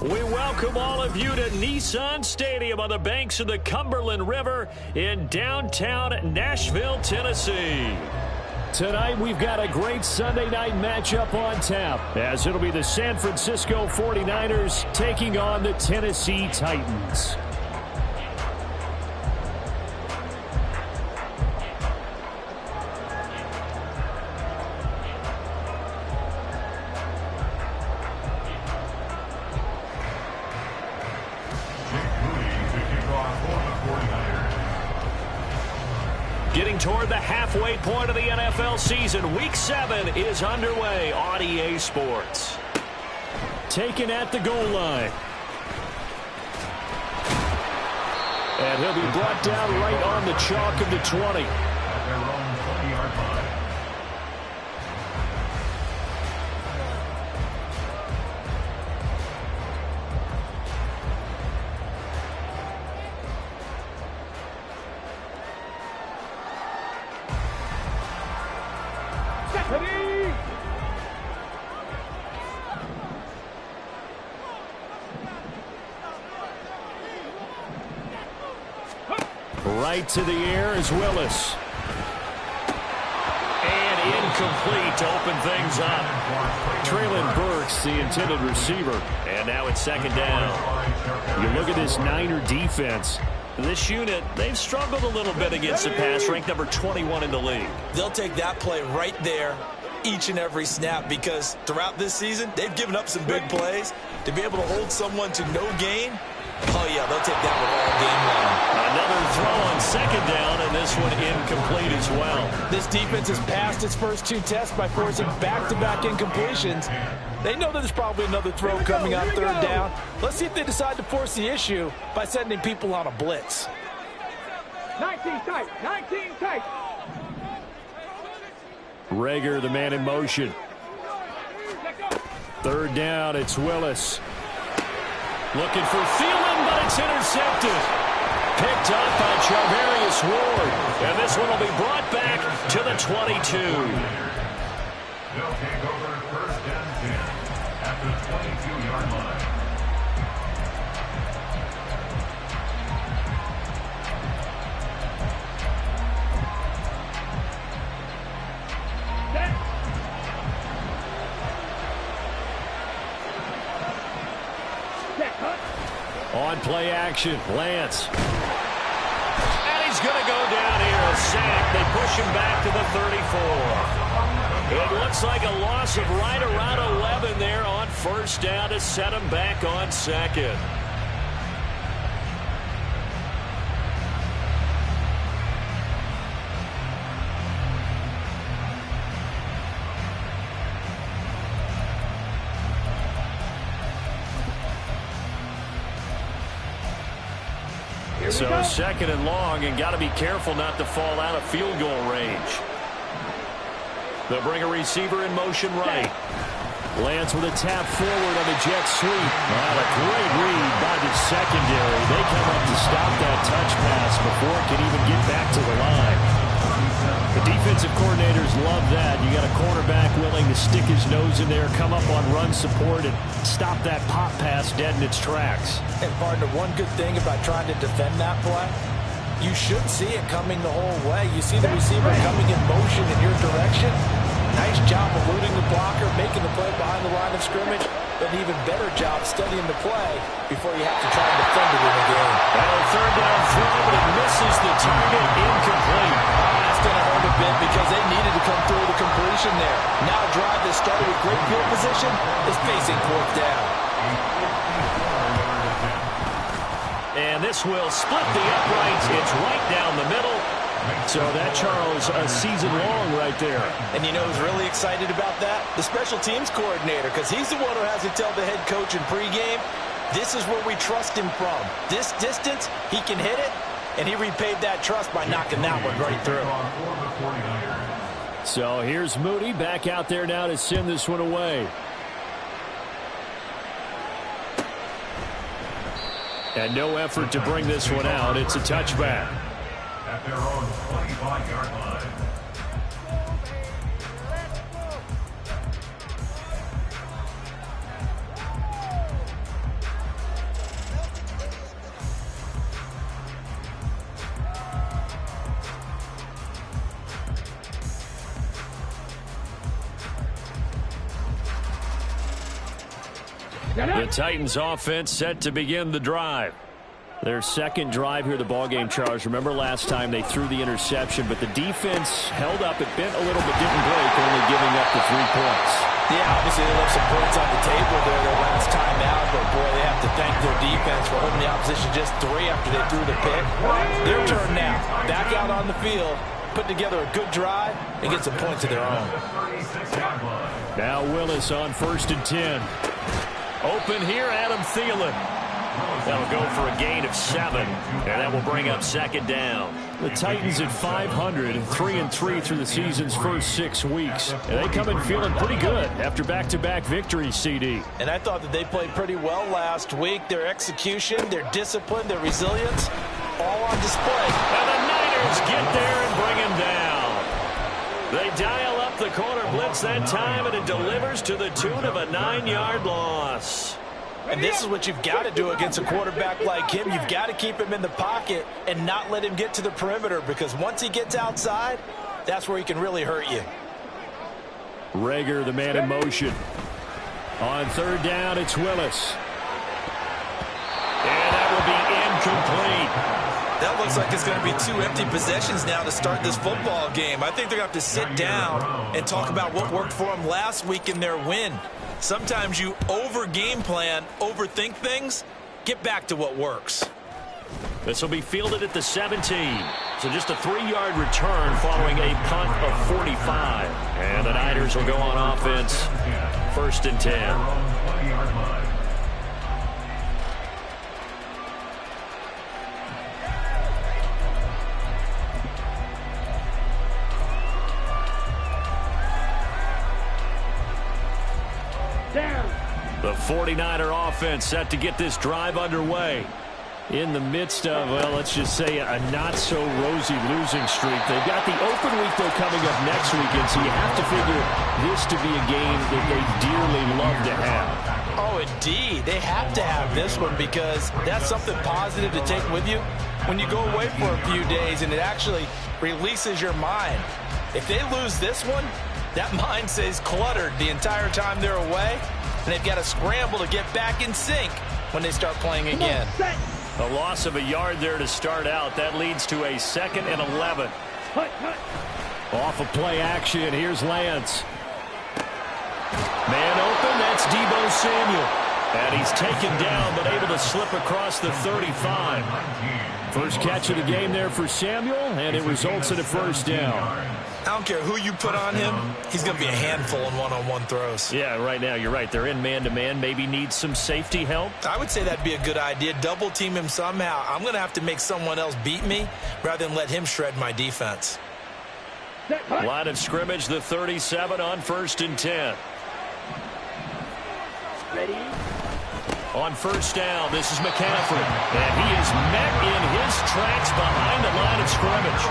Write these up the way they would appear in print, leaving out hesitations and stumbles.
We welcome all of you to Nissan Stadium on the banks of the Cumberland River in downtown Nashville, Tennessee. Tonight, we've got a great Sunday night matchup on tap, as it'll be the San Francisco 49ers taking on the Tennessee Titans. Getting toward the halfway point of the NFL season, Week 7 is underway on EA Sports. Taken at the goal line. And he'll be brought down right on the chalk of the 20. At their own 20-yard line. Right to the air is Willis. And incomplete to open things up. Traylon Burks, the intended receiver. And now it's second down. You look at this Niner defense. This unit, they've struggled a little bit against the pass, ranked number 21 in the league. They'll take that play right there each and every snap, because throughout this season, they've given up some big plays. To be able to hold someone to no gain, oh yeah, they'll take that one all game long. Another throw on second down, and this one incomplete as well. This defense has passed its first two tests by forcing back-to-back incompletions. They know that there's probably another throw coming on third down. Let's see if they decide to force the issue by sending people on a blitz. 19 tight, 19 tight. Rager, the man in motion. Third down, it's Willis. Looking for Thielen, but it's intercepted. Picked up by Charvarius Ward. And this one will be brought back to the 22. They'll take over first and 10 at the 22-yard line. On play action, Lance. And he's going to go down here, a sack. They push him back to the 34. It looks like a loss of right around 11 there on first down to set him back on second. So second and long, and got to be careful not to fall out of field goal range. They'll bring a receiver in motion right. Lance with a tap forward on the jet sweep. Not a great read by the secondary. They come up to stop that touch pass before it can even get back to the line. The defensive coordinators love that. You got a cornerback willing to stick his nose in there, come up on run support, and stop that pop pass dead in its tracks. And partner, one good thing about trying to defend that play, you should see it coming the whole way. You see the receiver coming in motion in your direction. Nice job eluding the blocker, making the play behind the line of scrimmage, but an even better job studying the play before you have to try and defend it in the game. Well, third down throw, but it misses the target, incomplete. That's going to hurt a bit because they needed to come through the completion there. Now a drive that started with great field position is facing fourth down. And this will split the uprights. It's right down the middle. So that, Charles, a season long right there. And you know who's really excited about that? The special teams coordinator, because he's the one who has to tell the head coach in pregame, this is where we trust him from. This distance, he can hit it, and he repaid that trust by knocking that one right through. So here's Moody back out there now to send this one away. And no effort to bring this one out. It's a touchback. At their own 25-yard line. The Titans offense set to begin the drive. Their second drive here, the ballgame, Charles. Remember last time they threw the interception, but the defense held up. It bent a little but didn't break, only giving up the 3 points. Yeah, obviously they left some points on the table there their last time out, but boy, they have to thank their defense for holding the opposition just 3 after they threw the pick. Their turn now. Back out on the field, put together a good drive, and get some points of their own. Now Willis on 1st and 10. Open here, Adam Thielen. That'll go for a gain of 7, and that will bring up 2nd down. The Titans at 500 and 3-3 through the season's first 6 weeks. And they come in feeling pretty good after back-to-back victories, CD. And I thought that they played pretty well last week. Their execution, their discipline, their resilience, all on display. And the Niners get there and bring him down. They dial up the corner blitz that time, and it delivers to the tune of a 9-yard loss. And this is what you've got to do against a quarterback like him. You've got to keep him in the pocket and not let him get to the perimeter, because once he gets outside, that's where he can really hurt you. Rager, the man in motion. On 3rd down, it's Willis. And that will be incomplete. That looks like it's going to be 2 empty possessions now to start this football game. I think they're going to have to sit down and talk about what worked for them last week in their win. Sometimes you over-game plan, overthink things. Get back to what works. This will be fielded at the 17. So just a 3-yard return following a punt of 45. And the Niners will go on offense. 1st and 10. The 49er offense set to get this drive underway. In the midst of, well, let's just say a not-so-rosy losing streak. They've got the open week, though, coming up next weekend, so you have to figure this to be a game that they dearly love to have. Oh, indeed. They have to have this one, because that's something positive to take with you when you go away for a few days, and it actually releases your mind. If they lose this one, that mind stays cluttered the entire time they're away, and they've got to scramble to get back in sync when they start playing again. A loss of a yard there to start out. That leads to a 2nd and 11. Off of play action, here's Lance. Man open, that's Deebo Samuel. And he's taken down, but able to slip across the 35. First catch of the game there for Samuel, and it results in a 1st down. I don't care who you put on him, he's going to be a handful in one-on-one throws. Yeah, right now, you're right. They're in man-to-man. Maybe need some safety help. I would say that'd be a good idea. Double team him somehow. I'm going to have to make someone else beat me rather than let him shred my defense. Line of scrimmage, the 37 on 1st and 10. Ready? On 1st down, this is McCaffrey. And he is met in his tracks behind the line of scrimmage.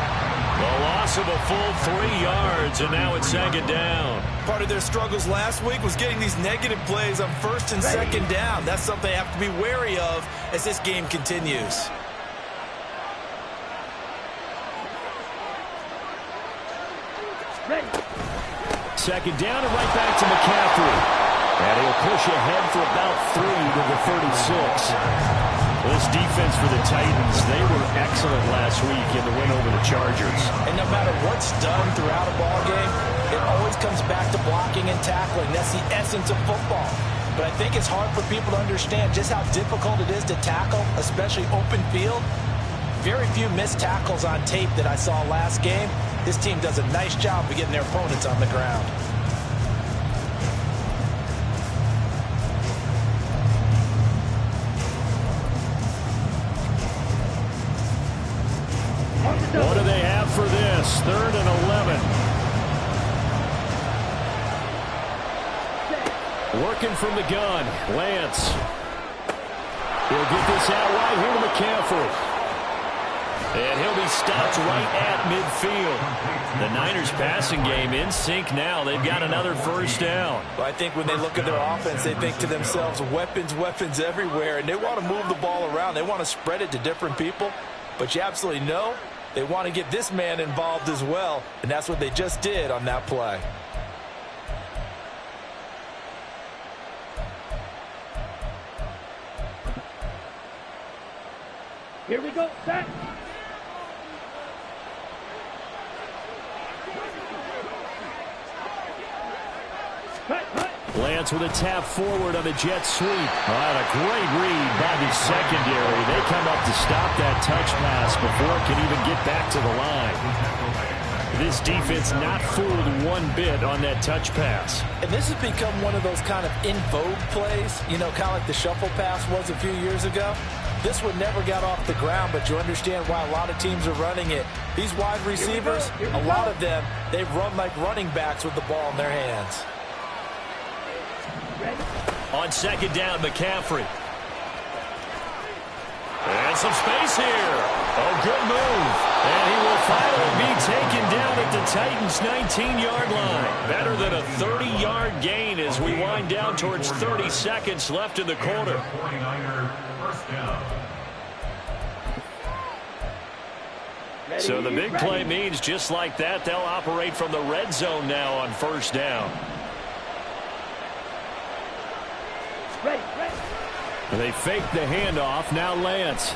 A loss of a full 3 yards, and now it's 2nd down. Part of their struggles last week was getting these negative plays on 1st and 2nd down. That's something they have to be wary of as this game continues. Ready? 2nd down and right back to McCaffrey. And he'll push ahead for about 3 to the 36. This defense for the Titans, they were excellent last week in the win over the Chargers. And no matter what's done throughout a ball game, it always comes back to blocking and tackling. That's the essence of football. But I think it's hard for people to understand just how difficult it is to tackle, especially open field. Very few missed tackles on tape that I saw last game. This team does a nice job of getting their opponents on the ground. What do they have for this? 3rd and 11. Working from the gun, Lance. He'll get this out right here to McCaffrey. And he'll be stopped right at midfield. The Niners passing game in sync now. They've got another 1st down. Well, I think when they look at their offense, they think to themselves, weapons, weapons everywhere. And they want to move the ball around. They want to spread it to different people. But you absolutely know they want to get this man involved as well. And that's what they just did on that play. Here we go. Set. Lance with a tap forward on the jet sweep. And a great read by the secondary. They come up to stop that touch pass before it can even get back to the line. This defense not fooled one bit on that touch pass. And this has become one of those kind of in vogue plays, you know, kind of like the shuffle pass was a few years ago. This one never got off the ground, but you understand why a lot of teams are running it. These wide receivers, a lot of them, they run like running backs with the ball in their hands. On second down, McCaffrey. And some space here. Oh, good move. And he will finally be taken down at the Titans' 19-yard line. Better than a 30-yard gain as we wind down towards 30 seconds left in the quarter. 49er first down. So the big play means just like that, they'll operate from the red zone now on first down. They fake the handoff. Now Lance.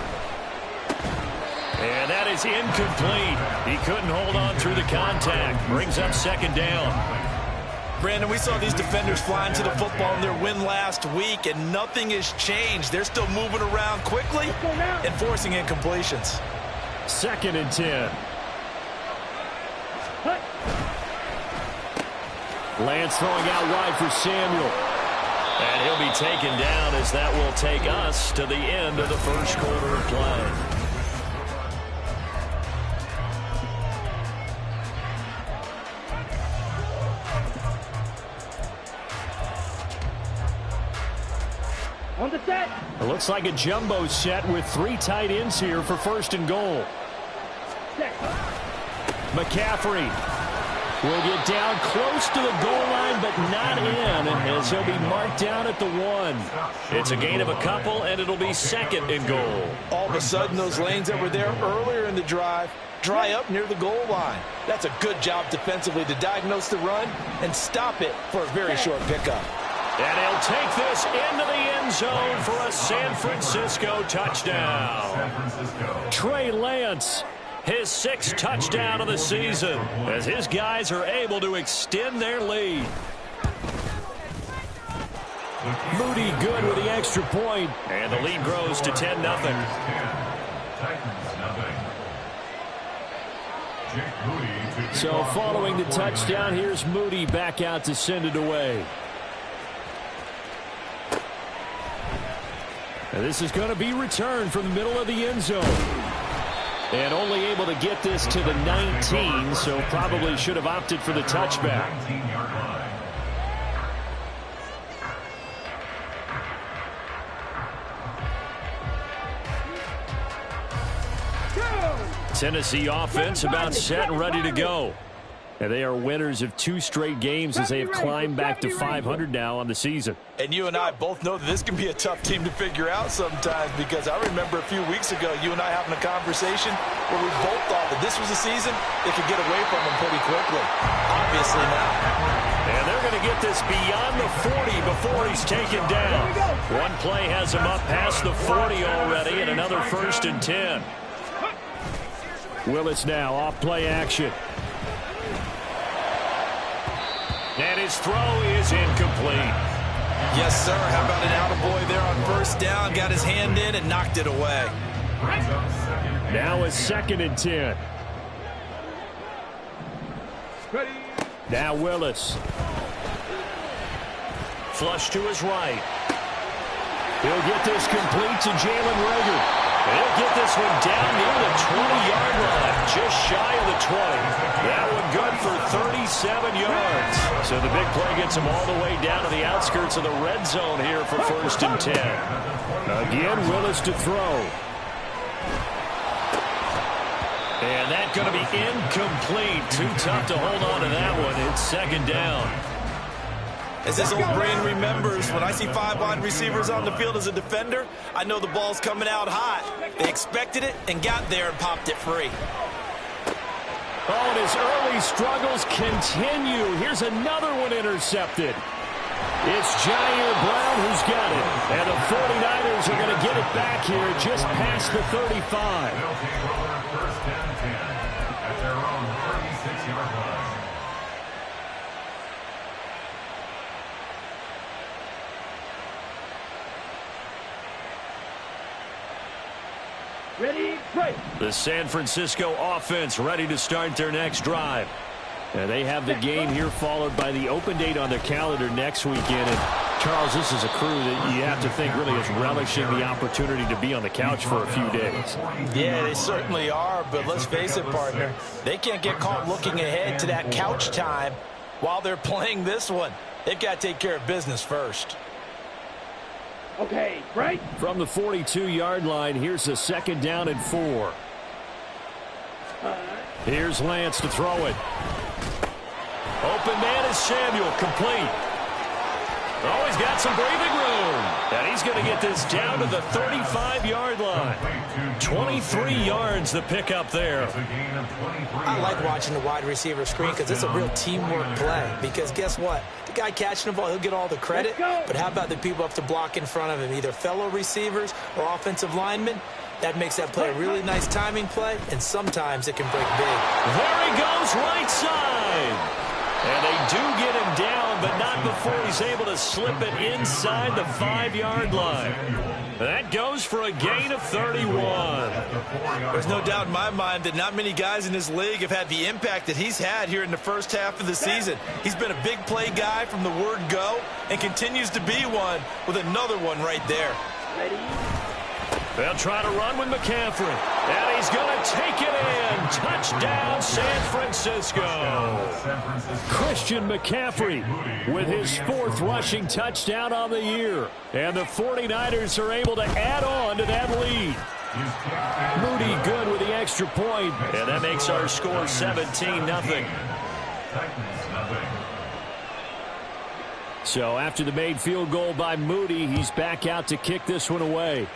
And that is incomplete. He couldn't hold on through the contact. Brings up second down. Brandon, we saw these defenders flying to the football in their win last week, and nothing has changed. They're still moving around quickly and forcing incompletions. Second and 10. Lance throwing out wide for Samuel. And he'll be taken down as that will take us to the end of the first quarter of play. On the set. It looks like a jumbo set with 3 tight ends here for first and goal. Set. McCaffrey will get down close to the goal line, but not in, as he'll be marked down at the 1. It's a gain of a couple, and it'll be second and goal. All of a sudden, those lanes that were there earlier in the drive dry up near the goal line. That's a good job defensively to diagnose the run and stop it for a very short pickup. And he'll take this into the end zone for a San Francisco touchdown. Trey Lance, his 6th touchdown of the season, as his guys are able to extend their lead. Moody good with the extra point, and the lead grows to 10-0. So following the touchdown, here's Moody back out to send it away. And this is going to be returned from the middle of the end zone. And only able to get this to the 19, so probably should have opted for the touchback. Tennessee offense about set and ready to go. And they are winners of 2 straight games as they have climbed back to 500 now on the season. And you and I both know that this can be a tough team to figure out sometimes, because I remember a few weeks ago you and I having a conversation where we both thought that this was a season they could get away from them pretty quickly. Obviously not. And they're going to get this beyond the 40 before he's taken down. One play has him up past the 40 already, and another 1st and 10. Willis now off play action. And his throw is incomplete. Yes, sir. How about an attaboy there on first down? Got his hand in and knocked it away. Now a 2nd and 10. Now Willis. Flush to his right. He'll get this complete to Jalen Reagor. He'll get this one down near the 20-yard line, just shy of the 20. That one good for 37 yards. So the big play gets him all the way down to the outskirts of the red zone here for 1st and 10. Again, Willis to throw. And that's going to be incomplete. Too tough to hold on to that one. It's 2nd down. As this old brain remembers, when I see 5 wide receivers on the field as a defender, I know the ball's coming out hot. They expected it and got there and popped it free. Oh, and his early struggles continue. Here's another one intercepted. It's Jair Brown who's got it. And the 49ers are going to get it back here just past the 35. They'll take over first and 10 at their own 36-yard line. Ready, play. The San Francisco offense ready to start their next drive. And they have the game here followed by the open date on their calendar next weekend. And Charles, this is a crew that you have to think really is relishing the opportunity to be on the couch for a few days. Yeah, they certainly are, but let's face it, partner. They can't get caught looking ahead to that couch time while they're playing this one. They've got to take care of business first. Okay, right. From the 42-yard line, here's a second down and 4. Here's Lance to throw it. Open man is Samuel, complete. Oh, he's got some breathing room. And he's going to get this down to the 35-yard line. 23 yards the pickup there. I like watching the wide receiver screen because it's a real teamwork play. Because guess what? The guy catching the ball, he'll get all the credit. But how about the people up to block in front of him, either fellow receivers or offensive linemen? That makes that play a really nice timing play, and sometimes it can break big. There he goes, right side. And they do get him down, but not before he's able to slip it inside the 5-yard line. That goes for a gain of 31. There's no doubt in my mind that not many guys in this league have had the impact that he's had here in the first half of the season. He's been a big play guy from the word go and continues to be one with another one right there. Ready. They'll try to run with McCaffrey. And he's going to take it in. Touchdown, San Francisco. Christian McCaffrey with his 4th rushing touchdown on the year. And the 49ers are able to add on to that lead. Moody good with the extra point. And that makes our score 17-0. So after the made field goal by Moody, he's back out to kick this one away.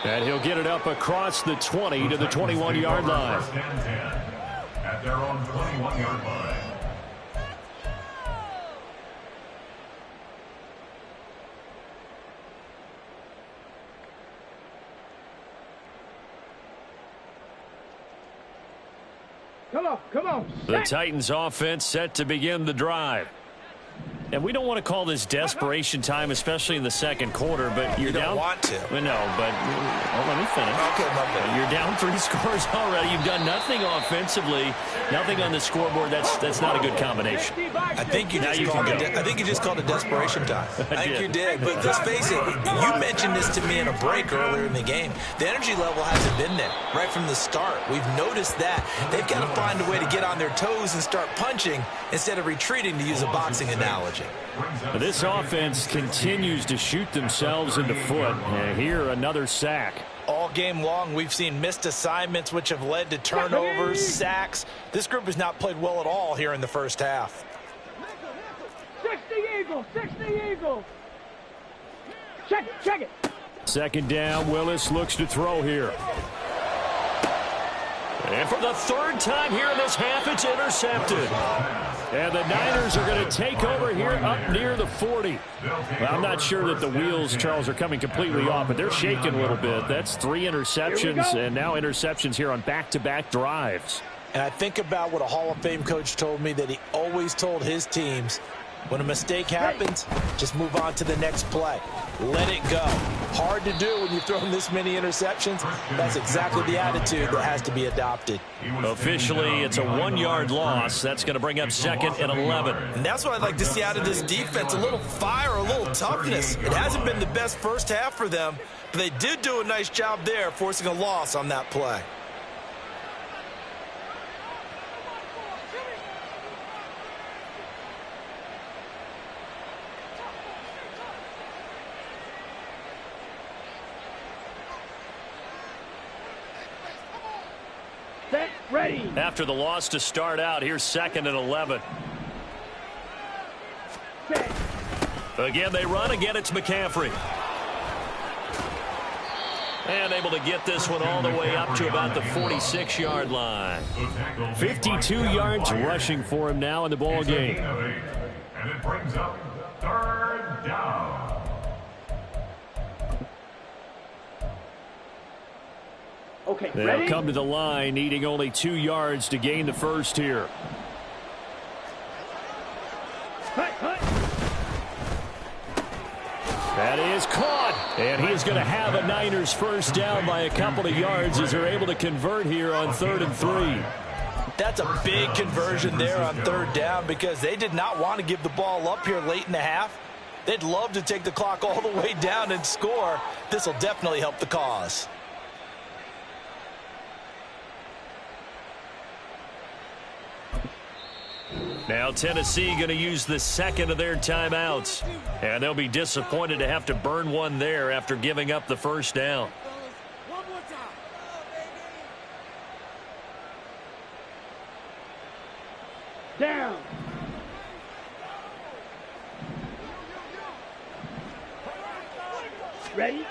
And he'll get it up across the 20 to the 21-yard line. At their own 21-yard line. Come on. The Titans offense set to begin the drive. And we don't want to call this desperation time, especially in the second quarter, but you're You don't down. want to. No, but let me finish. Okay, my bad. You're down 3 scores already. You've done nothing offensively, nothing on the scoreboard. That's not a good combination. I think you just called it desperation time. I think you did. But let's face it, you mentioned this to me in a break earlier in the game. The energy level hasn't been there right from the start. We've noticed that. They've got to find a way to get on their toes and start punching instead of retreating, to use a boxing analogy. This offense continues to shoot themselves in the foot. And here, another sack. All game long, we've seen missed assignments, which have led to turnovers, sacks. This group has not played well at all here in the first half. 60 Eagles. Check it. Second down, Willis looks to throw here. And for the 3rd time here in this half, it's intercepted. And the Niners are going to take over here up near the 40. Well, I'm not sure that the wheels, Charles, are coming completely off, but they're shaking a little bit. That's 3 interceptions, and now interceptions here on back-to-back drives. And I think about what a Hall of Fame coach told me that he always told his teams, when a mistake happens, just move on to the next play. Let it go. Hard to do when you've thrown this many interceptions. That's exactly the attitude that has to be adopted. Officially, it's a 1-yard loss. That's going to bring up 2nd and 11. And that's what I'd like to see out of this defense, a little fire, a little toughness. It hasn't been the best first half for them, but they did do a nice job there, forcing a loss on that play. Set, ready. After the loss to start out, here's 2nd and 11. Set. Again, they run. Again, it's McCaffrey. And able to get this one all the way up to about the 46-yard line. 52 yards rushing for him now in the ball game. And it brings up third down. Okay, They'll ready? come to the line, needing only 2 yards to gain the first here. Hut, hut. That is caught, and he's going to have a Niners first down by a couple of yards as they're able to convert here on 3rd and 3. That's a big conversion there on 3rd down because they did not want to give the ball up here late in the half. They'd love to take the clock all the way down and score. This will definitely help the cause. Now Tennessee going to use the second of their timeouts. And they'll be disappointed to have to burn one there after giving up the first down. Down. Ready?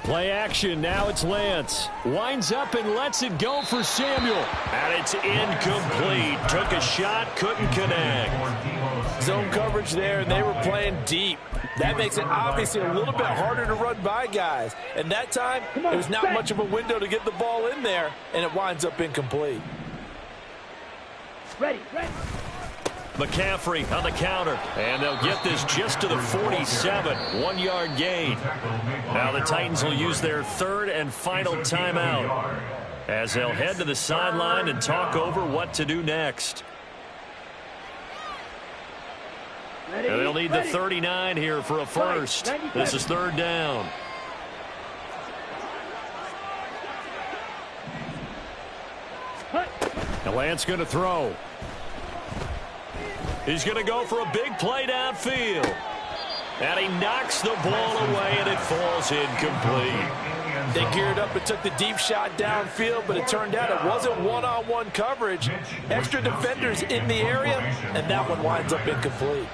Play action. Now it's Lance. Winds up and lets it go for Samuel. And it's incomplete. Took a shot, couldn't connect. Zone coverage there, and they were playing deep. That makes it obviously a little bit harder to run by guys. And that time, there was not much of a window to get the ball in there, and it winds up incomplete. Ready, ready. McCaffrey on the counter, and they'll get this just to the 47, 1-yard gain. Now the Titans will use their third and final timeout as they'll head to the sideline and talk over what to do next. Ready, And they'll need the ready. 39 here for a first. This is 3rd down. Hut. And Lance going to throw. He's going to go for a big play downfield. And he knocks the ball away, and it falls incomplete. They geared up and took the deep shot downfield, but it turned out it wasn't one-on-one coverage. Extra defenders in the area, and that one winds up incomplete.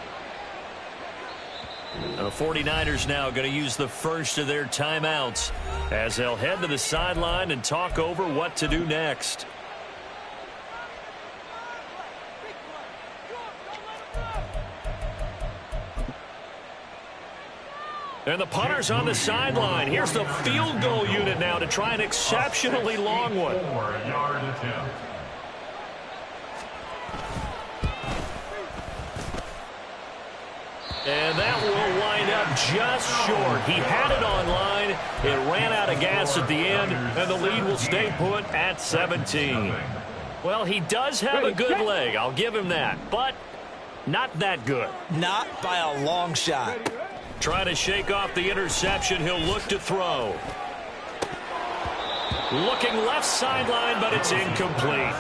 The 49ers now going to use the first of their timeouts as they'll head to the sideline and talk over what to do next. And the punter's on the sideline. Here's the field goal unit now to try an exceptionally long one. 4-yard attempt. And that will wind up just short. He had it on line. It ran out of gas at the end, and the lead will stay put at 17. Well, he does have a good leg. I'll give him that, but not that good. Not by a long shot. Trying to shake off the interception. He'll look to throw. Looking left sideline, but it's incomplete.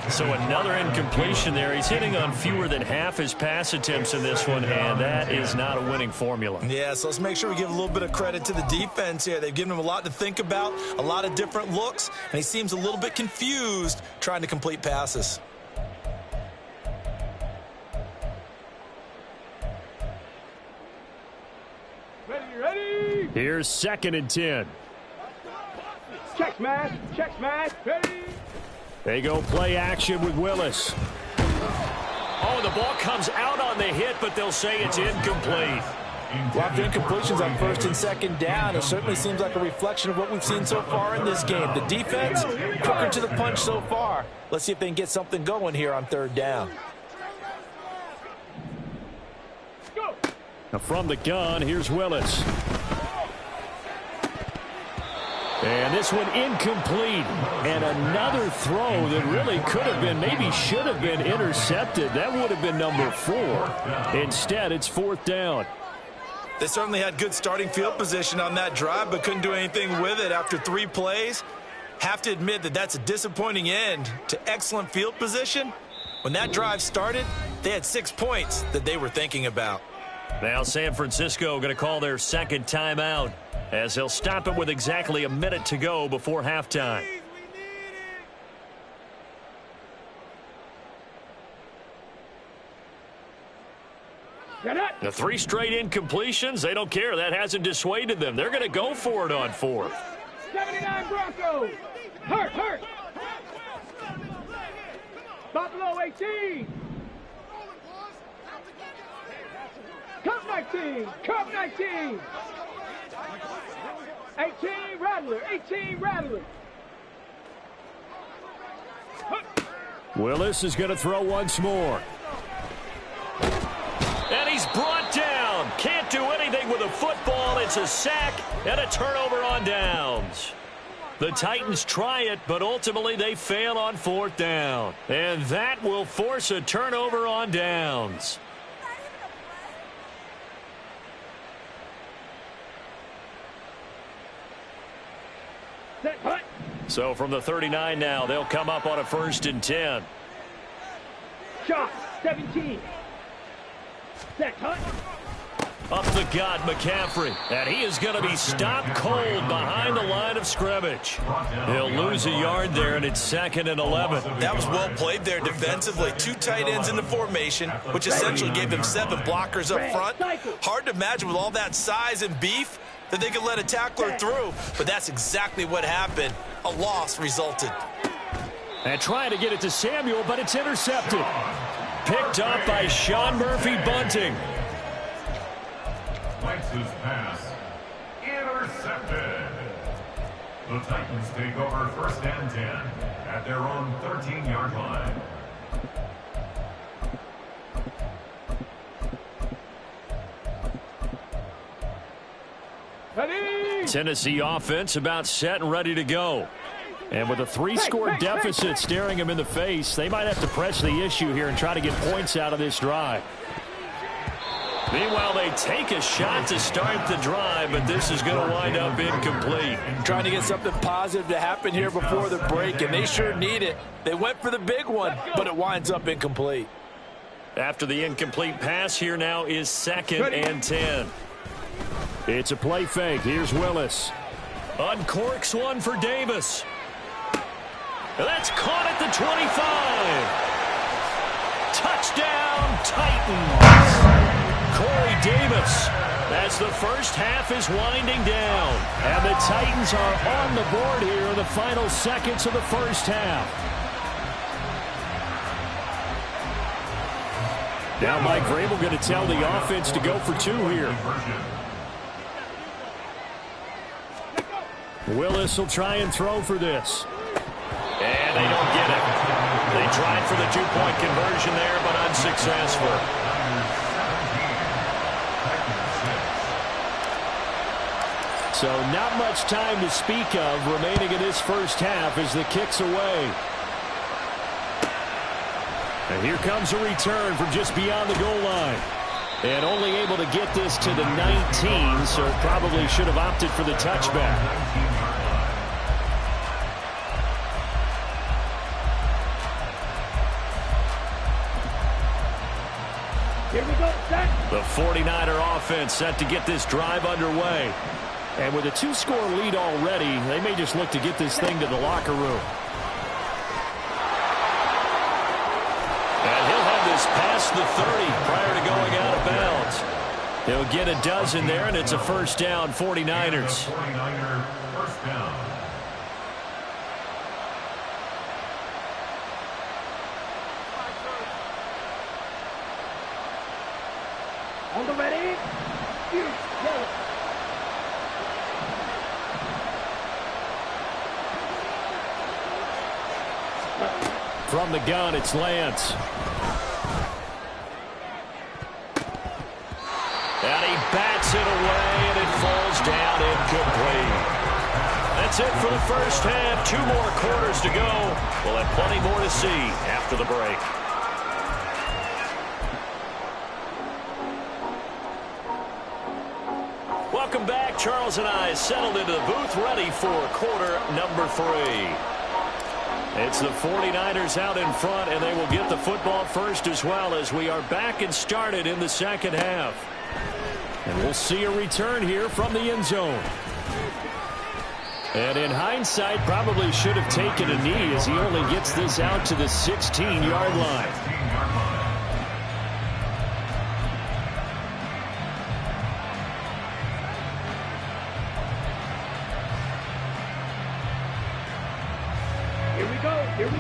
So another incompletion there. He's hitting on fewer than half his pass attempts in this one, and that is not a winning formula. Yeah, so let's make sure we give a little bit of credit to the defense here. They've given him a lot to think about, a lot of different looks, and he seems a little bit confused trying to complete passes. Ready. Here's 2nd and 10. Check smash, check smash. Ready. They go play action with Willis. Oh, the ball comes out on the hit, but they'll say it's incomplete. A lot of incompletions on 1st and 2nd down. It certainly seems like a reflection of what we've seen so far in this game. The defense, quicker to the punch so far. Let's see if they can get something going here on 3rd down. Go. Now from the gun, here's Willis. And this one incomplete. And another throw that really could have been, maybe should have been intercepted. That would have been number 4. Instead, it's 4th down. They certainly had good starting field position on that drive, but couldn't do anything with it after 3 plays. Have to admit that that's a disappointing end to excellent field position. When that drive started, they had 6 points that they were thinking about. Now San Francisco going to call their 2nd timeout as they'll stop it with exactly a minute to go before halftime. The 3 straight incompletions, they don't care. That hasn't dissuaded them. They're going to go for it on 4th. Broncos. Hurt, hurt. Buffalo 18. Cup 19. Cup 19. 18 Rattler. 18 Rattler. Willis is going to throw once more. And he's brought down. Can't do anything with a football. It's a sack and a turnover on downs. The Titans try it, but ultimately they fail on 4th down. And that will force a turnover on downs. Set, hut. So from the 39 now, they'll come up on a 1st and 10. Shot 17. Set, hut. Up the gut, McCaffrey. And he is going to be stopped cold behind the line of scrimmage. He'll lose a yard there, and it's 2nd and 11. That was well played there defensively. 2 tight ends in the formation, which essentially gave them 7 blockers up front. Hard to imagine with all that size and beef that they could let a tackler through, but that's exactly what happened. A loss resulted. And trying to get it to Samuel, but it's intercepted. Picked up by Sean Murphy-Bunting. Fights his pass. Intercepted. The Titans take over 1st and 10 at their own 13-yard line. Ready. Tennessee offense about set and ready to go. And with a 3-score deficit staring them in the face, they might have to press the issue here and try to get points out of this drive. Meanwhile, they take a shot to start the drive, but this is going to wind up incomplete. Trying to get something positive to happen here before the break, and they sure need it. They went for the big one, but it winds up incomplete. After the incomplete pass, here now is 2nd and 10. It's a play fake. Here's Willis. Uncorks one for Davis. That's caught at the 25. Touchdown, Titans. Corey Davis, as the first half is winding down. And the Titans are on the board here in the final seconds of the first half. Now Mike Vrabel going to tell the offense to go for 2 here. Willis will try and throw for this. And they don't get it. They tried for the 2-point conversion there, but unsuccessful. So not much time to speak of remaining in this first half as the kick's away. And here comes a return from just beyond the goal line. And only able to get this to the 19, so probably should have opted for the touchback. Here we go, set. The 49er offense set to get this drive underway. And with a 2-score lead already, they may just look to get this thing to the locker room. And he'll have this past the 30 prior to going out of bounds. He'll get a dozen there, and it's a 1st down, 49ers. 49er 1st down. On the ready. Go. From the gun, it's Lance. And he bats it away, and it falls down incomplete. That's it for the first half. 2 more quarters to go. We'll have plenty more to see after the break. Welcome back. Charles and I settled into the booth, ready for quarter number 3. It's the 49ers out in front, and they will get the football first as well as we are back and started in the second half. And we'll see a return here from the end zone. And in hindsight, probably should have taken a knee as he only gets this out to the 16-yard line.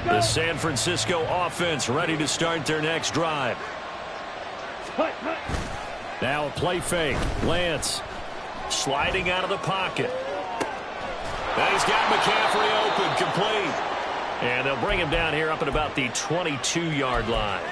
The San Francisco offense ready to start their next drive. Now a play fake. Lance sliding out of the pocket. And he's got McCaffrey open, complete. And they'll bring him down here up at about the 22-yard line.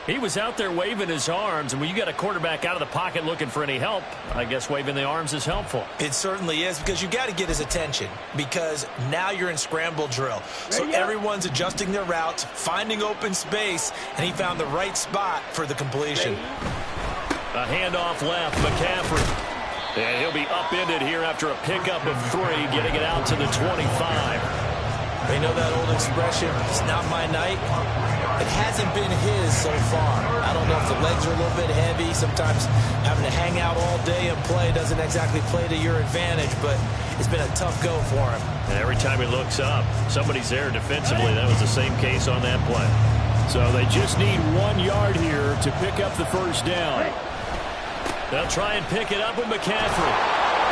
He was out there waving his arms, and when you got a quarterback out of the pocket looking for any help, I guess waving the arms is helpful. It certainly is, because you got to get his attention, because now you're in scramble drill. So everyone's adjusting their routes, finding open space, and he found the right spot for the completion. A handoff left, McCaffrey. And he'll be upended here after a pickup of 3, getting it out to the 25. They know that old expression, it's not my night. It hasn't been his so far. I don't know if the legs are a little bit heavy. Sometimes having to hang out all day and play doesn't exactly play to your advantage, but it's been a tough go for him. And every time he looks up, somebody's there defensively. That was the same case on that play. So they just need 1 yard here to pick up the first down. They'll try and pick it up with McCaffrey.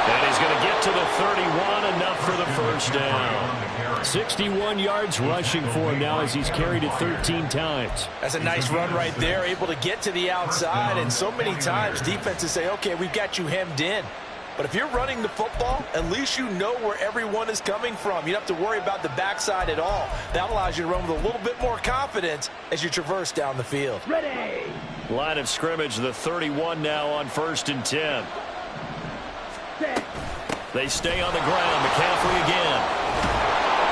And he's going to get to the 31, enough for the first down. 61 yards rushing for him now as he's carried it 13 times. That's a nice run right there, able to get to the outside. And so many times defenses say, okay, we've got you hemmed in. But if you're running the football, at least you know where everyone is coming from. You don't have to worry about the backside at all. That allows you to run with a little bit more confidence as you traverse down the field. Ready. Line of scrimmage, the 31 now on 1st and 10. They stay on the ground. McCaffrey again.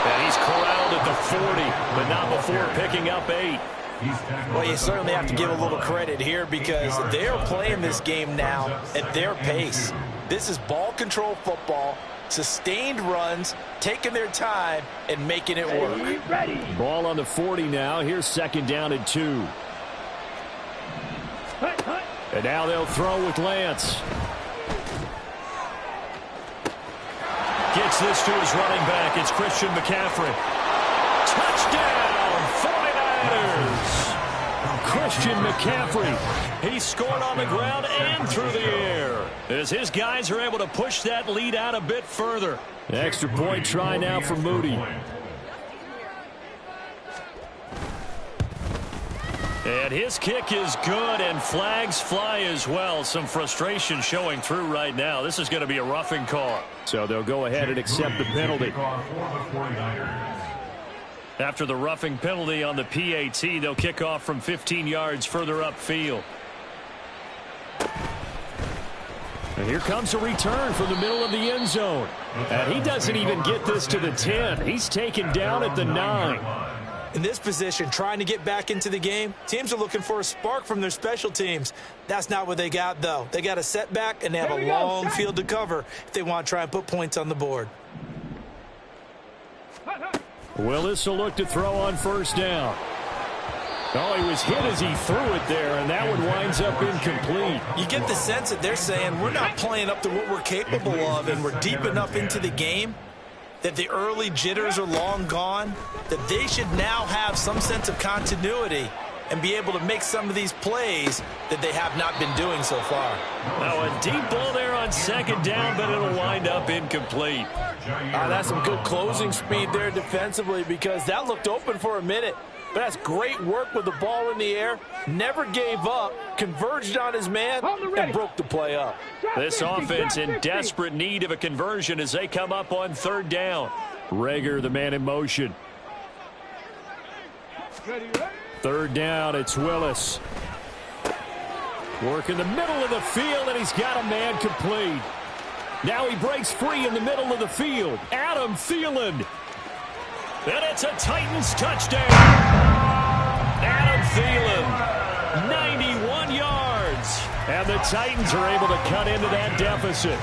And he's corralled at the 40, but not before picking up 8. Well, you certainly have to give a little credit here because they're playing this game now at their pace. This is ball control football, sustained runs, taking their time, and making it work. Ready. Ball on the 40 now. Here's 2nd down and 2. And now they'll throw with Lance. Gets this to his running back. It's Christian McCaffrey. Touchdown, 49ers. Christian McCaffrey. He scored on the ground and through the air as his guys are able to push that lead out a bit further. Extra point try now for Moody. And his kick is good, and flags fly as well. Some frustration showing through right now. This is going to be a roughing call. So they'll go ahead and accept the penalty. After the roughing penalty on the PAT, they'll kick off from 15 yards further upfield. And here comes a return from the middle of the end zone. And he doesn't even get this to the 10. He's taken down at the 9. In this position, trying to get back into the game, teams are looking for a spark from their special teams. That's not what they got, though. They got a setback, and they have a long field to cover if they want to try and put points on the board. Willis will look to throw on 1st down. Oh, he was hit as he threw it there, and that one winds up incomplete. You get the sense that they're saying we're not playing up to what we're capable of, and we're deep enough into the game that the early jitters are long gone, that they should now have some sense of continuity and be able to make some of these plays that they have not been doing so far. Now a deep ball there on 2nd down, but it'll wind up incomplete. That's some good closing speed there defensively because that looked open for a minute. But that's great work with the ball in the air. Never gave up, converged on his man, and broke the play up. This offense in desperate need of a conversion as they come up on 3rd down. Rager, the man in motion. 3rd down, it's Willis. Work in the middle of the field, and he's got a man complete. Now he breaks free in the middle of the field. Adam Thielen. And it's a Titans touchdown. Adam Thielen, 91 yards. And the Titans are able to cut into that deficit.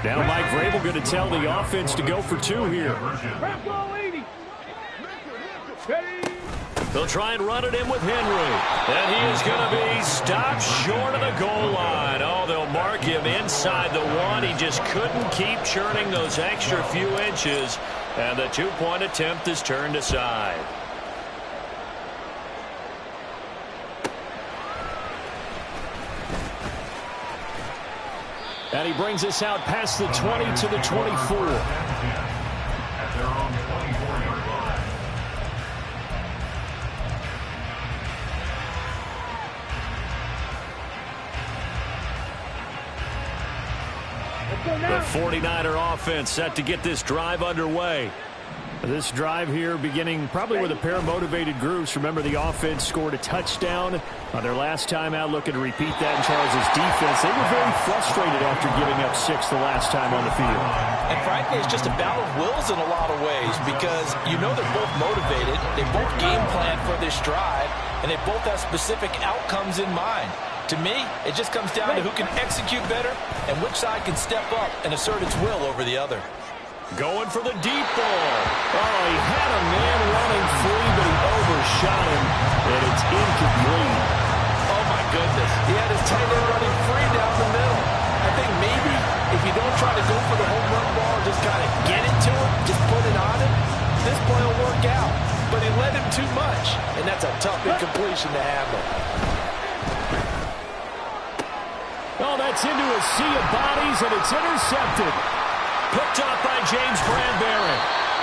Now Mike Vrabel going to tell the offense to go for 2 here. They'll try and run it in with Henry. And he is going to be stopped short of the goal line. Oh, they'll mark him inside the 1. He just couldn't keep churning those extra few inches. And the 2-point attempt is turned aside. And he brings us out past the 20 to the 24. At their own 24-yard line. Let's go now. The 49er offense set to get this drive underway. This drive here beginning probably with a pair of motivated groups. Remember, the offense scored a touchdown on their last time out, looking to repeat that in Charles' defense. They were very frustrated after giving up 6 the last time on the field. And frankly, it's just a battle of wills in a lot of ways because you know they're both motivated. They both game plan for this drive, and they both have specific outcomes in mind. To me, it just comes down to who can execute better and which side can step up and assert its will over the other. Going for the deep ball. Oh, he had a man running free, but he overshot him, and it's incomplete. Oh, my goodness. He had his tight end running free down the middle. I think maybe if you don't try to go for the home run ball and just kind of get it to him, just put it on him, this play will work out. But he led him too much, and that's a tough incompletion to handle. Oh, that's into a sea of bodies, and it's intercepted. Picked up by James Bradbury.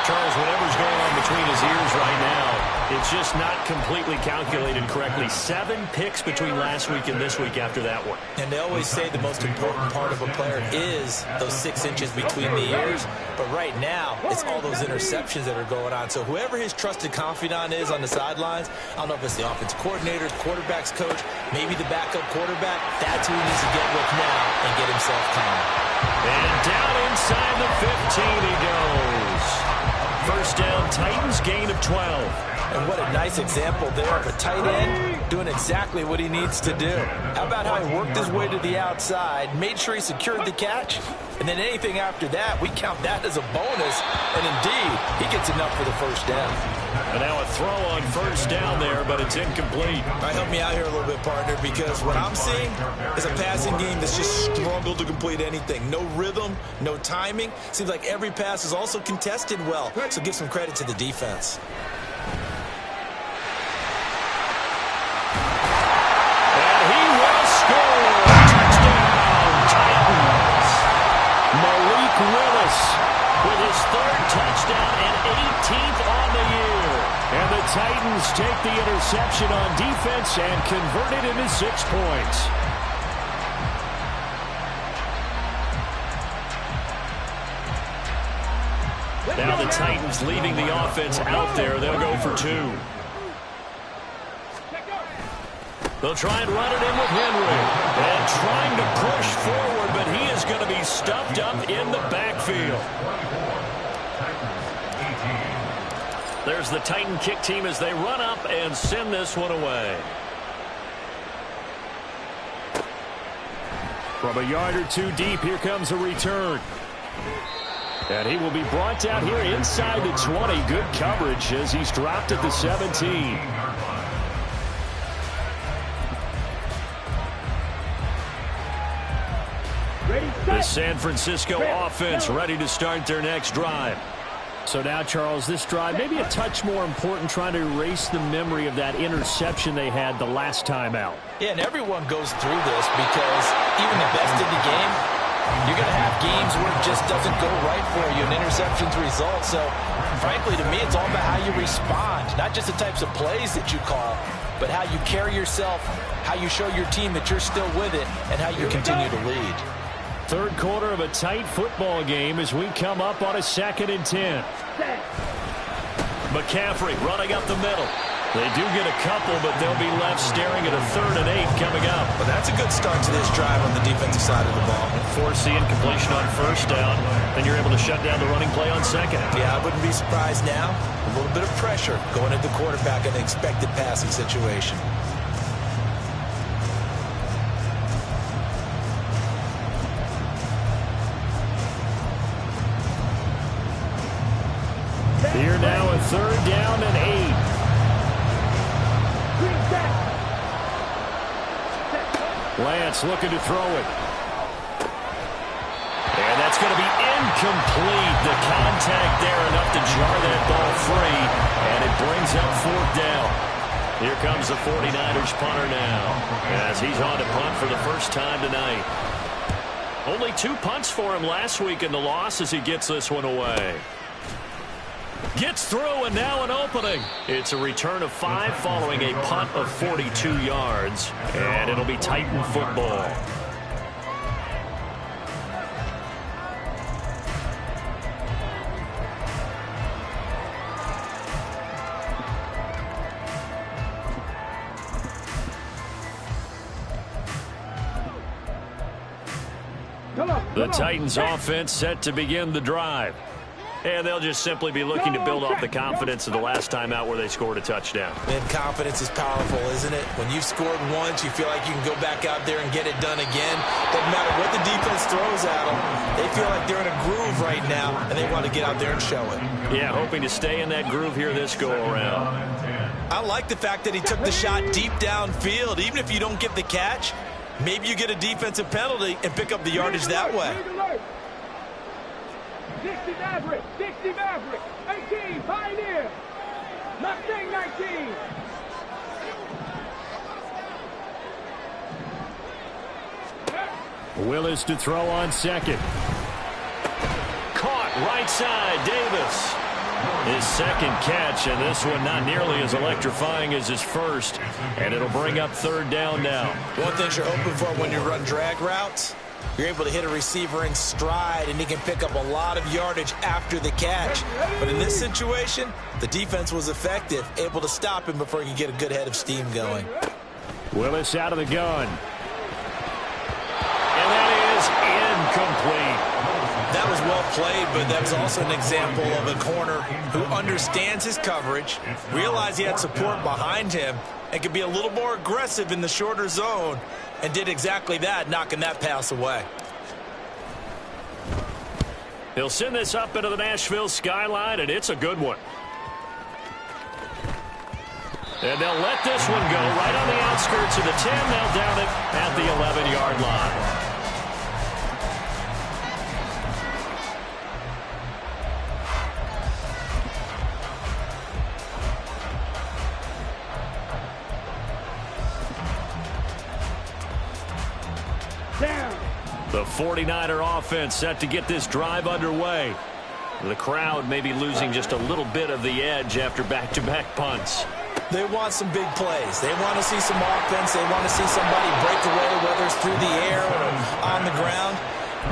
Charles, whatever's going on between his ears right now, it's just not completely calculated correctly. 7 picks between last week and this week after that one. And they always say the most important part of a player is those 6 inches between the ears. But right now, it's all those interceptions that are going on. So whoever his trusted confidant is on the sidelines, I don't know if it's the offense coordinator, the quarterback's coach, maybe the backup quarterback, that's who he needs to get with now and get himself calm. And down inside the 15 he goes. First down, Titans, gain of 12. And what a nice example there of a tight end doing exactly what he needs to do. How about how he worked his way to the outside, made sure he secured the catch, and then anything after that, we count that as a bonus. And indeed, he gets enough for the first down. And now a throw on first down there, but it's incomplete. All right, help me out here a little bit, partner, because what I'm seeing is a passing game that's just struggled to complete anything. No rhythm, no timing. Seems like every pass is also contested well, so give some credit to the defense. And he will score. Touchdown, Titans. Malik Willis with his 3rd touchdown and 18th on the year. And the Titans take the interception on defense and convert it into 6 points. Now the Titans leaving the offense out there. They'll go for 2. They'll try and run it in with Henry. And trying to push forward, but he is going to be stuffed up in the backfield. There's the Titan kick team as they run up and send this one away. From a yard or 2 deep, here comes a return. And he will be brought down here inside the 20. Good coverage as he's dropped at the 17. The San Francisco offense ready to start their next drive. So now, Charles, this drive maybe a touch more important, trying to erase the memory of that interception they had the last time out. Yeah, and everyone goes through this because even the best in the game, you're going to have games where it just doesn't go right for you, and interceptions result. So, frankly, to me, it's all about how you respond, not just the types of plays that you call, but how you carry yourself, how you show your team that you're still with it, and how you continue to lead. 3rd quarter of a tight football game as we come up on a 2nd and 10. McCaffrey running up the middle. They do get a couple, but they'll be left staring at a 3rd and 8 coming up. Well, that's a good start to this drive on the defensive side of the ball. Force the incompletion on first down, then you're able to shut down the running play on 2nd. Yeah, I wouldn't be surprised now. A little bit of pressure going at the quarterback in an expected passing situation. Here now a 3rd down and 8. Lance looking to throw it. And that's going to be incomplete. The contact there enough to jar that ball free. And it brings up 4th down. Here comes the 49ers punter now, as he's on to punt for the first time tonight. Only 2 punts for him last week in the loss as he gets this one away. Gets through, and now an opening. It's a return of 5 following a punt of 42 yards, and it'll be Titan football. The Titans offense set to begin the drive. And they'll just simply be looking to build off the confidence of the last time out where they scored a touchdown. And confidence is powerful, isn't it? When you've scored once, you feel like you can go back out there and get it done again. Doesn't matter what the defense throws at them. They feel like they're in a groove right now, and they want to get out there and show it. Yeah, hoping to stay in that groove here this go-around. I like the fact that he took the shot deep downfield. Even if you don't get the catch, maybe you get a defensive penalty and pick up the yardage that way. 60 Maverick, 60 Maverick, 18 Pioneer, Mustang 19. Willis to throw on second. Caught right side, Davis. His second catch, and this one not nearly as electrifying as his first. And it'll bring up 3rd down now. One thing you're hoping for when you run drag routes, you're able to hit a receiver in stride, and he can pick up a lot of yardage after the catch. But in this situation, the defense was effective, able to stop him before he could get a good head of steam going. Willis out of the gun. And that is incomplete. That was well played, but that was also an example of a corner who understands his coverage, realized he had support behind him, and could be a little more aggressive in the shorter zone, and did exactly that, knocking that pass away. He'll send this up into the Nashville skyline, and it's a good one. And they'll let this one go right on the outskirts of the 10. They'll down it at the 11-yard line. The 49er offense set to get this drive underway. The crowd may be losing just a little bit of the edge after back-to-back punts. They want some big plays. They want to see some offense. They want to see somebody break away, whether it's through the air or on the ground.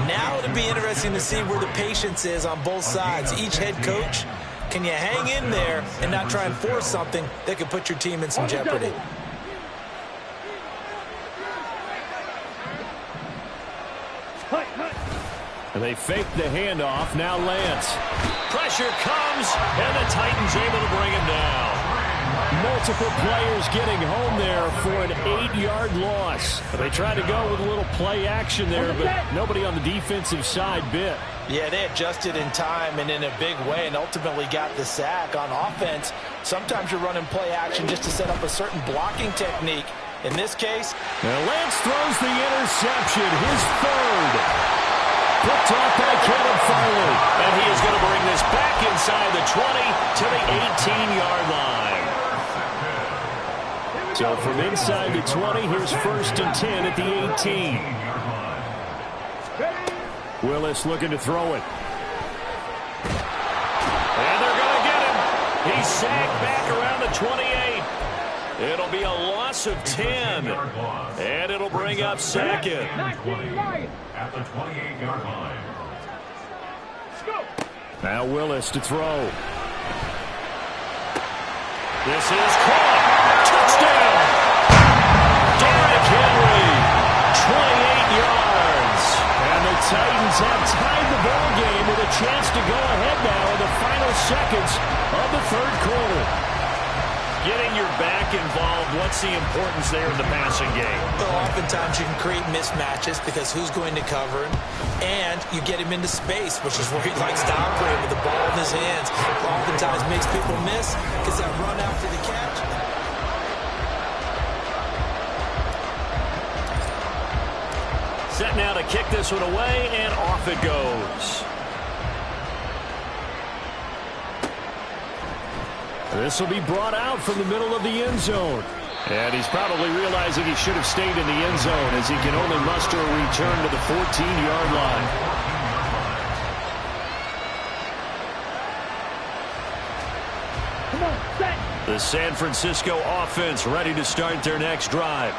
Now it'll be interesting to see where the patience is on both sides. Each head coach, can you hang in there and not try and force something that could put your team in some jeopardy? And they fake the handoff. Now Lance. Pressure comes, and the Titans able to bring him down. Multiple players getting home there for an 8-yard loss. They tried to go with a little play action there, but nobody on the defensive side bit. Yeah, they adjusted in time and in a big way and ultimately got the sack. On offense, sometimes you're running play action just to set up a certain blocking technique. In this case, Lance throws the interception, his 3rd. Picked off by Kevin Farley. And he is going to bring this back inside the 20 to the 18-yard line. So from inside the 20, here's 1st and 10 at the 18. Willis looking to throw it. And they're going to get him. He's sacked back around the 28. It'll be a loss of 10. And it'll bring up 2nd. At the 28-yard line. Now Willis to throw. This is caught. Touchdown. Derrick Henry. 28 yards. And the Titans have tied the ball game with a chance to go ahead now in the final seconds of the 3rd quarter. Getting your back involved, what's the importance there in the passing game? Well, oftentimes you can create mismatches because who's going to cover him, and you get him into space, which is where he likes to operate with the ball in his hands. Oftentimes makes people miss because that run after the catch. Set now to kick this one away, and off it goes. This will be brought out from the middle of the end zone. And he's probably realizing he should have stayed in the end zone as he can only muster a return to the 14-yard line. Come on, set. The San Francisco offense ready to start their next drive.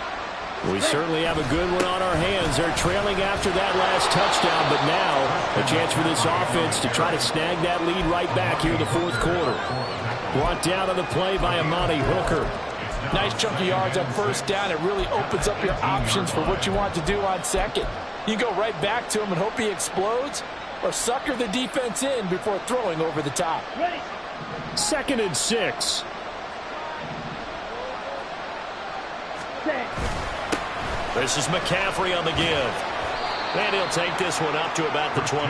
We certainly have a good one on our hands. They're trailing after that last touchdown, but now a chance for this offense to try to snag that lead right back here in the fourth quarter. Brought down on the play by Amani Hooker. Nice chunk of yards on first down. It really opens up your options for what you want to do on second. You go right back to him and hope he explodes, or sucker the defense in before throwing over the top. Ready. 2nd and 6. Set. This is McCaffrey on the give. And he'll take this one up to about the 23.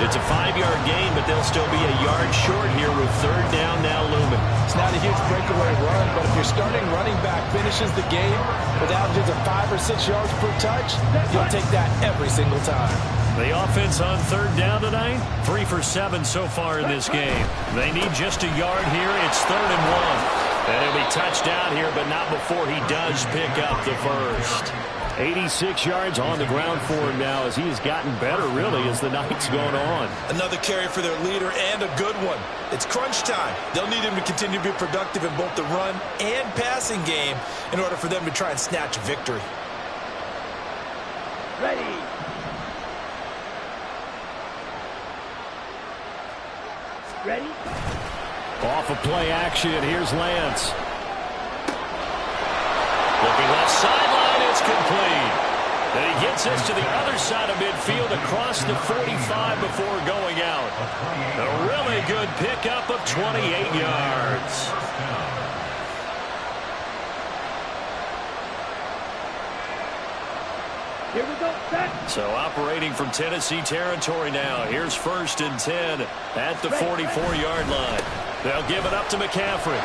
It's a 5-yard gain, but they'll still be a yard short here with 3rd down now looming. It's not a huge breakaway run, but if your starting running back finishes the game with averages of 5 or 6 yards per touch, you'll take that every single time. The offense on 3rd down tonight, 3 for 7 so far in this game. They need just a yard here. It's 3rd and 1. And he'll be touched out here, but not before he does pick up the first. 86 yards on the ground for him now as he has gotten better, really, as the night's gone on. Another carry for their leader, and a good one. It's crunch time. They'll need him to continue to be productive in both the run and passing game in order for them to try and snatch a victory. Ready. Ready. Off of play action, here's Lance. Looking left sideline, it's complete. And he gets this to the other side of midfield across the 45 before going out. A really good pickup of 28 yards. Here we go, set. So operating from Tennessee territory now. Here's 1st and 10 at the 44-yard line. They'll give it up to McCaffrey.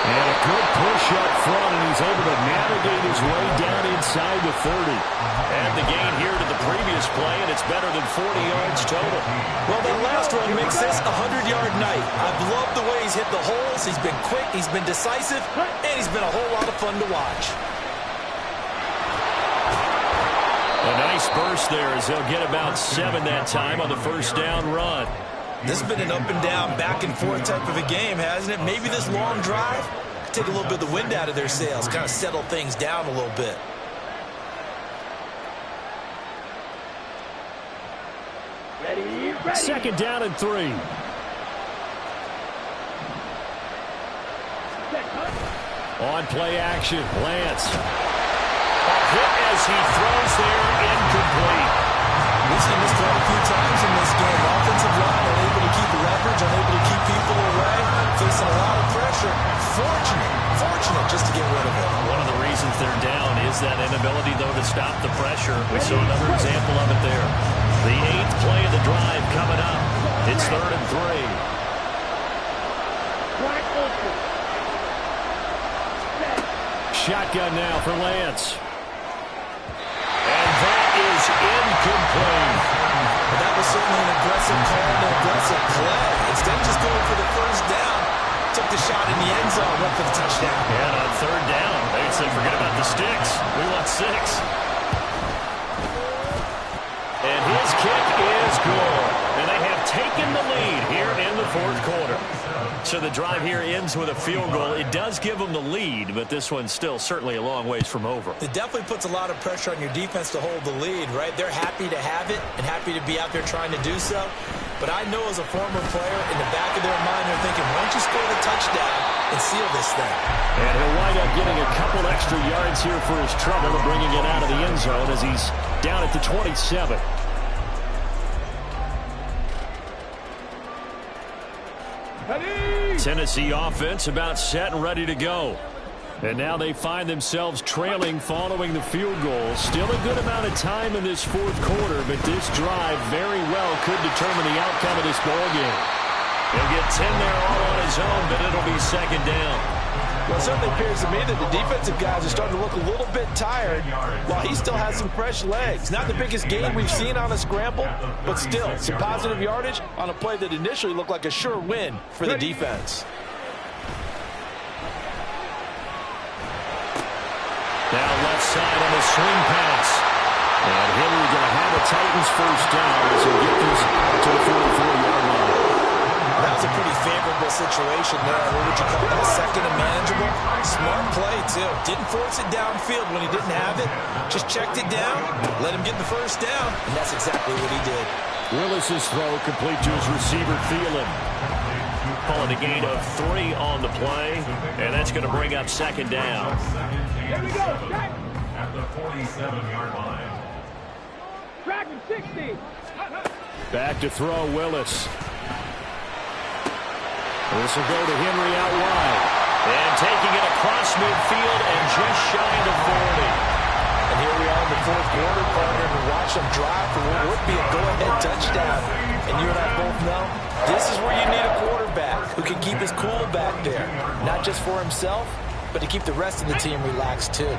And a good push up front, and he's able to navigate his way down inside the 30. And the gain here to the previous play, and it's better than 40 yards total. Well, that last run makes this a 100-yard night. I've loved the way he's hit the holes. He's been quick, he's been decisive, and he's been a whole lot of fun to watch. A nice burst there as they'll get about 7 that time on the 1st down run. This has been an up-and-down, back-and-forth type of a game, hasn't it? Maybe this long drive could take a little bit of the wind out of their sails, kind of settle things down a little bit. Ready. 2nd down and 3. On play action, Lance. A hit as he throws there, incomplete. We've seen this quite a few times in this game. Offensive line unable to keep leverage, unable to keep people away, facing a lot of pressure. Fortunate just to get rid of it. One of the reasons they're down is that inability, though, to stop the pressure. We saw another example of it there. The 8th play of the drive coming up. It's 3rd and 3. Wide open. Set. Shotgun now for Lance. And that is incomplete. But that was certainly an aggressive call and an aggressive play. Instead of just going for the 1st down, took the shot in the end zone, went for the touchdown. And on 3rd down, they said, forget about the sticks. We want 6. And his kick is good. And they have taken the lead here in the 4th quarter. So the drive here ends with a field goal. It does give them the lead, but this one's still certainly a long ways from over. It definitely puts a lot of pressure on your defense to hold the lead, right? They're happy to have it and happy to be out there trying to do so. But I know as a former player, in the back of their mind, they're thinking, why don't you score the touchdown and seal this thing? And he'll wind up getting a couple extra yards here for his trouble and bringing it out of the end zone as he's down at the 27. Tennessee offense about set and ready to go. And now they find themselves trailing following the field goal. Still a good amount of time in this 4th quarter, but this drive very well could determine the outcome of this ballgame. He'll get 10 there all on his own, but it'll be 2nd down. Well, it certainly appears to me that the defensive guys are starting to look a little bit tired while he still has some fresh legs. Not the biggest gain we've seen on a scramble, but still some positive yardage on a play that initially looked like a sure win for the defense. on the swing pass. And Henry going to have a Titans first down as he gets this to the 44-yard line. That was a pretty favorable situation there. What would you call that? Second and manageable? Smart play, too. Didn't force it downfield when he didn't have it. Just checked it down, let him get the first down, and that's exactly what he did. Willis's throw complete to his receiver, Thielen. Calling a gain of 3 on the play, and that's going to bring up second down. Here we go. Track. At the 47-yard line. Track 60. Back to throw, Willis. This will go to Henry out wide. And taking it across midfield and just shy of 40. And here we are in the fourth quarter, partner, and watch them drive for what would be a go-ahead touchdown. And you and I both know this is where you need a quarterback who can keep his cool back there. Not just for himself, but to keep the rest of the team relaxed, too.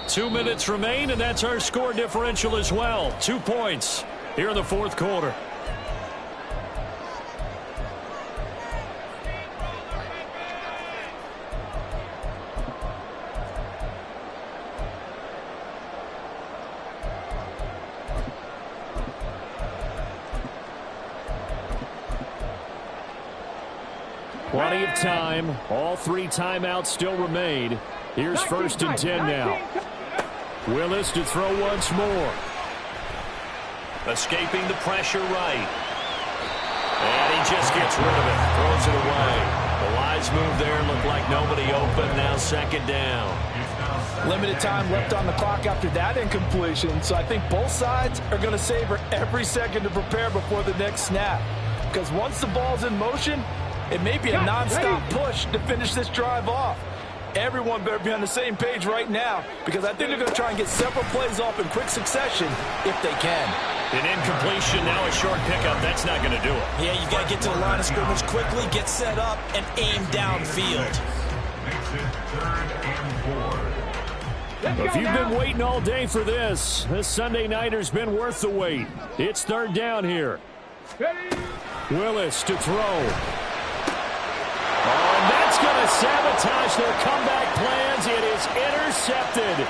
2 minutes remain, and that's our score differential as well. 2 points here in the fourth quarter. Plenty of time. All 3 timeouts still remain. Here's first and 10 now. Willis to throw once more. Escaping the pressure right. And he just gets rid of it. Throws it away. The wise move there. Looked like nobody open. Now second down. Limited time left on the clock after that incompletion, so I think both sides are going to savor every second to prepare before the next snap. Because once the ball's in motion, it may be a nonstop push to finish this drive off. Everyone better be on the same page right now, because I think they're going to try and get several plays off in quick succession if they can. An incompletion, now a short pickup. That's not going to do it. Yeah, you got to get to the line of scrimmage quickly, get set up, and aim downfield. Makes it 3rd and 4. If you've been waiting all day for this Sunday nighter's been worth the wait. It's 3rd down here. Willis to throw. Oh, and that's going to sabotage their comeback plans. It is intercepted.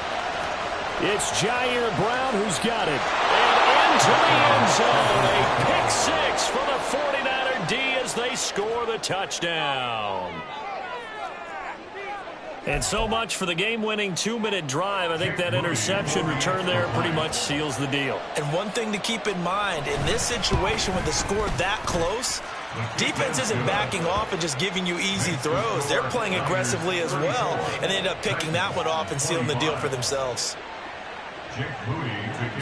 It's Jair Brown who's got it. And into the end zone. A pick 6 for the 49er D as they score the touchdown. And so much for the game-winning 2-minute drive. I think that interception return there pretty much seals the deal. And one thing to keep in mind, in this situation with the score that close, defense isn't backing off and just giving you easy throws. They're playing aggressively as well, and they end up picking that one off and sealing the deal for themselves.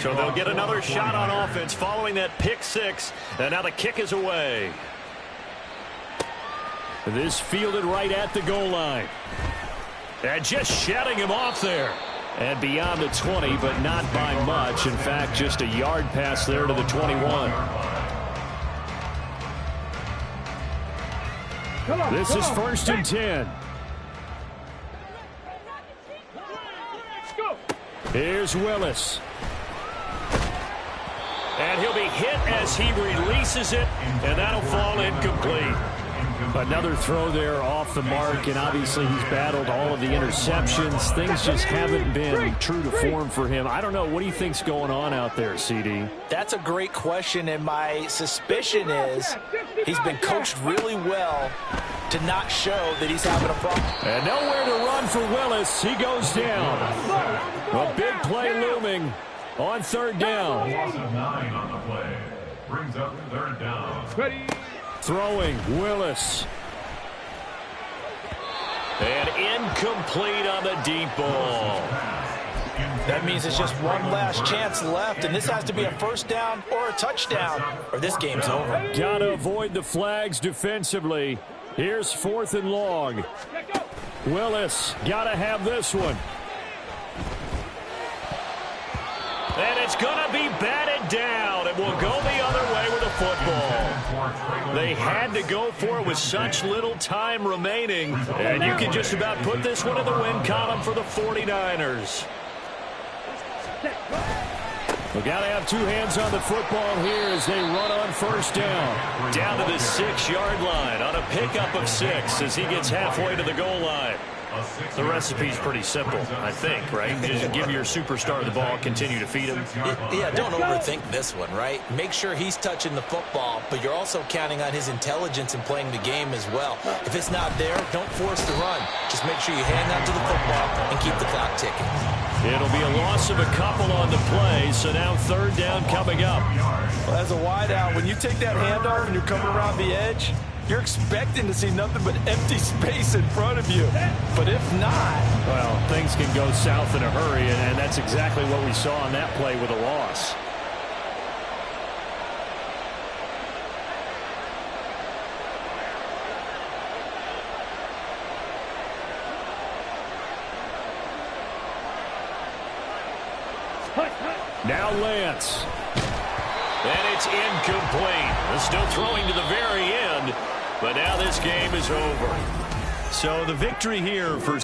So they'll get another shot on offense following that pick 6, and now the kick is away. This fielded right at the goal line. And just shutting him off there. And beyond the 20, but not by much. In fact, just a yard pass there to the 21. This is 1st and 10. Here's Willis. And he'll be hit as he releases it, and that'll fall incomplete. Another throw there off the mark, and obviously he's battled all of the interceptions. Things just haven't been true to form for him. I don't know. What do you think's going on out there, CD? That's a great question, and my suspicion is he's been coached really well to not show that he's having a problem. And nowhere to run for Willis. He goes down. A big play looming on 3rd down. Loss of 9 on the play. Brings up 3rd down. Throwing, Willis. And incomplete on the deep ball. That means it's just one last chance left, and this has to be a 1st down or a touchdown, or this game's over. Gotta avoid the flags defensively. Here's 4th and long. Willis, gotta have this one. And it's going to be batted down. It will go the other way with the football. They had to go for it with such little time remaining. And you can just about put this one in the win column for the 49ers. We got to have 2 hands on the football here as they run on 1st down. Down to the 6-yard line on a pickup of 6 as he gets halfway to the goal line. The recipe's pretty simple, I think, right? Just give your superstar the ball, continue to feed him. Yeah, don't overthink this one, right? Make sure he's touching the football, but you're also counting on his intelligence in playing the game as well. If it's not there, don't force the run. Just make sure you hang on to the football and keep the clock ticking. It'll be a loss of a couple on the play, so now third down coming up. Well, as a wideout, when you take that handoff and you're coming around the edge, you're expecting to see nothing but empty space in front of you. But if not... Well, things can go south in a hurry, and that's exactly what we saw on that play with a loss. Now Lance. And it's incomplete. They're still throwing to the very end, but now this game is over. So the victory here for...